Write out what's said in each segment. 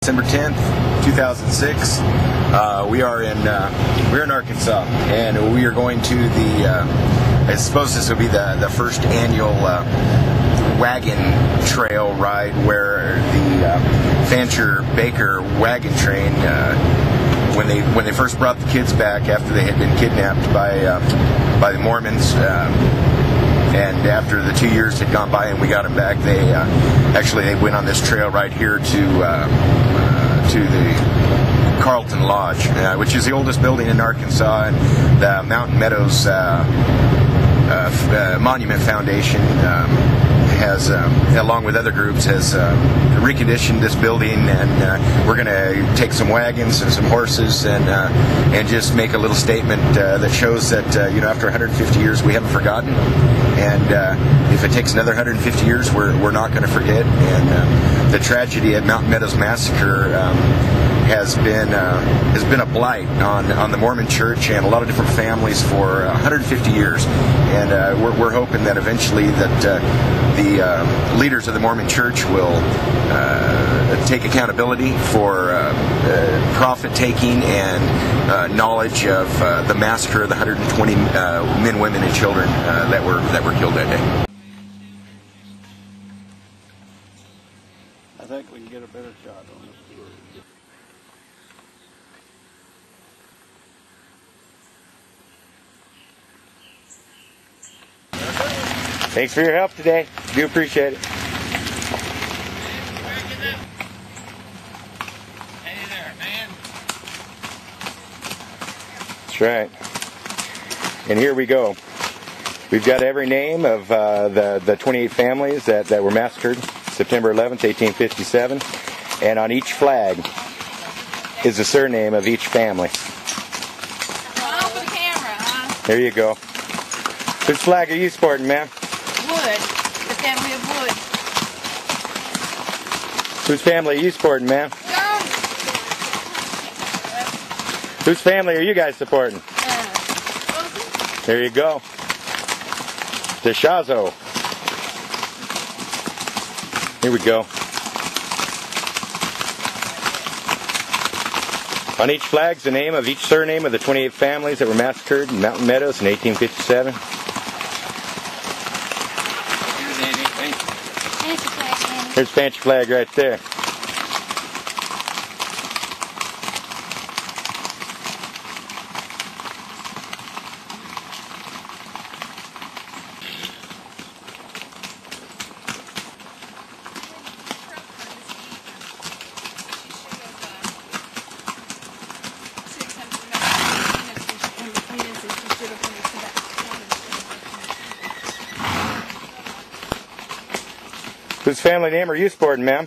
December 10th, 2006. We're in Arkansas, and we are going to I suppose this will be the first annual Wagon trail ride, where the Fancher Baker wagon train, when they first brought the kids back after they had been kidnapped by the Mormons, and after the 2 years had gone by and we got them back, they went on this trail right here to the Carrollton Lodge, which is the oldest building in Arkansas, and the Mountain Meadows Monument Foundation has, along with other groups, has reconditioned this building, and we're going to take some wagons and some horses and just make a little statement that shows that after 150 years we haven't forgotten, and if it takes another 150 years, we're not going to forget. And the tragedy at Mountain Meadows Massacre has been a blight on the Mormon Church and a lot of different families for 150 years, and we're hoping that eventually that the leaders of the Mormon Church will take accountability for profit-taking and knowledge of the massacre of the 120 men, women, and children that were killed that day. I think we can get a better shot on this. Thanks for your help today. Do appreciate it. Hey there, man. That's right. And here we go. We've got every name of the 28 families that were massacred September 11th, 1857. And on each flag is the surname of each family. All for the camera, huh? There you go. Whose flag are you sporting, ma'am? Wood. The family of Wood. Whose family are you supporting, ma'am? John. Whose family are you guys supporting? There you go. The Shazo. Here we go. On each flag is the name of each surname of the 28 families that were massacred in Mountain Meadows in 1857. There's Fancher flag right there. Whose family name are you sporting, ma'am?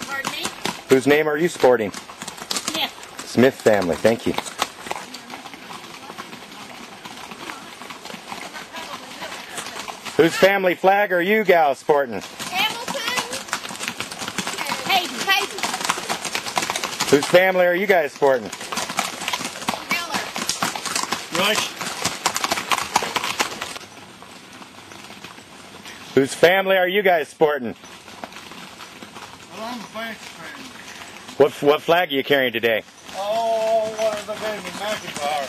Pardon me? Whose name are you sporting? Smith. Smith family, thank you. Whose family flag are you gals sporting? Hamilton. Hayden. Whose family are you guys sporting? Miller. Rush. Whose family are you guys sporting? Well, I'm a Fancher fan. What flag are you carrying today? Oh, what are they gave me? McIntyre.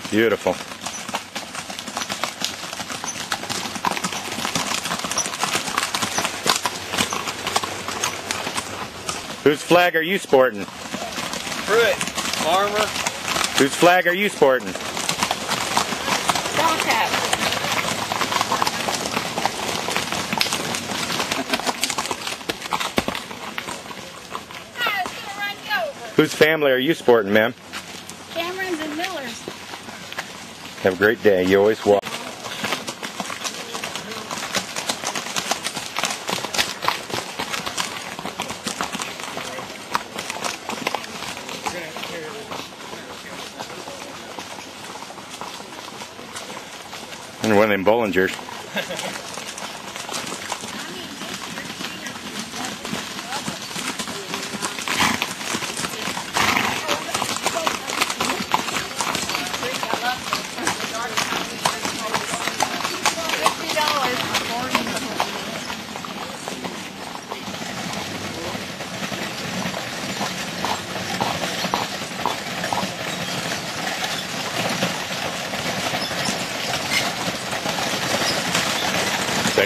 Beautiful. Whose flag are you sporting? Pruitt. Farmer. Whose flag are you sporting? Doghouse. Whose family are you sporting, ma'am? Cameron's and Miller's. Have a great day. You always walk. And one of them Bollingers.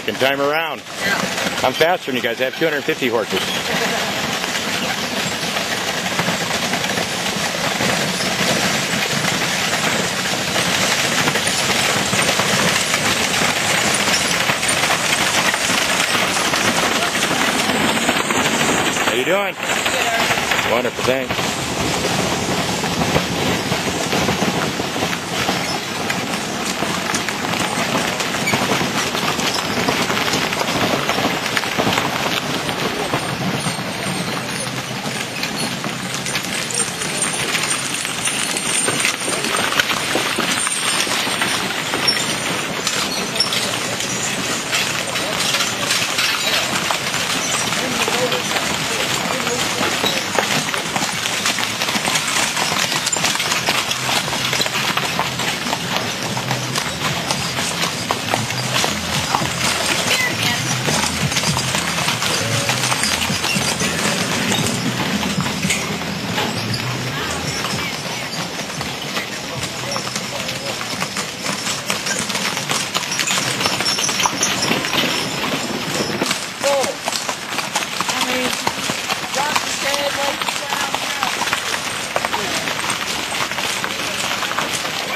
Second time around. I'm faster than you guys. I have 250 horses. How you doing? Wonderful, thanks.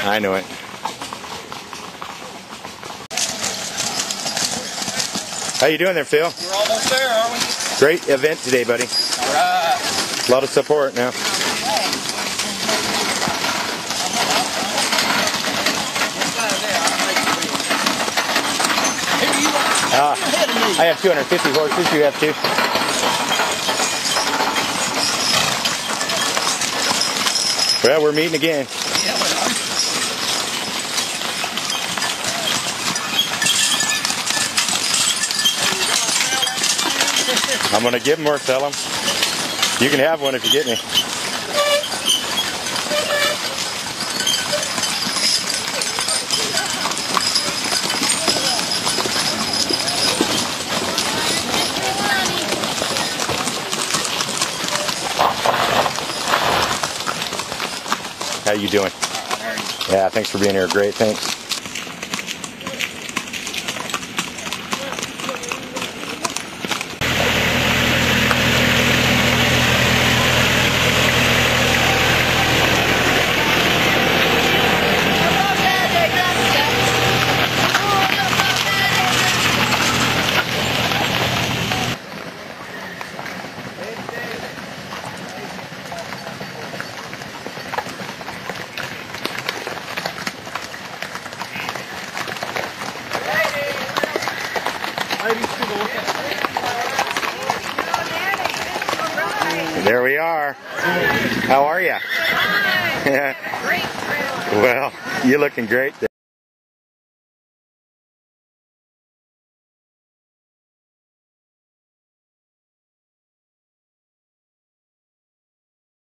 I know it. How you doing there, Phil? We're almost there, aren't we? Great event today, buddy. All right. A lot of support now. I have 250 horses. You have two. Well, we're meeting again. Yeah, we are. I'm going to give them or sell them. You can have one if you get me. How you doing? Yeah, thanks for being here. Great, thanks. There we are. How are you? Great. Well, you're looking great there.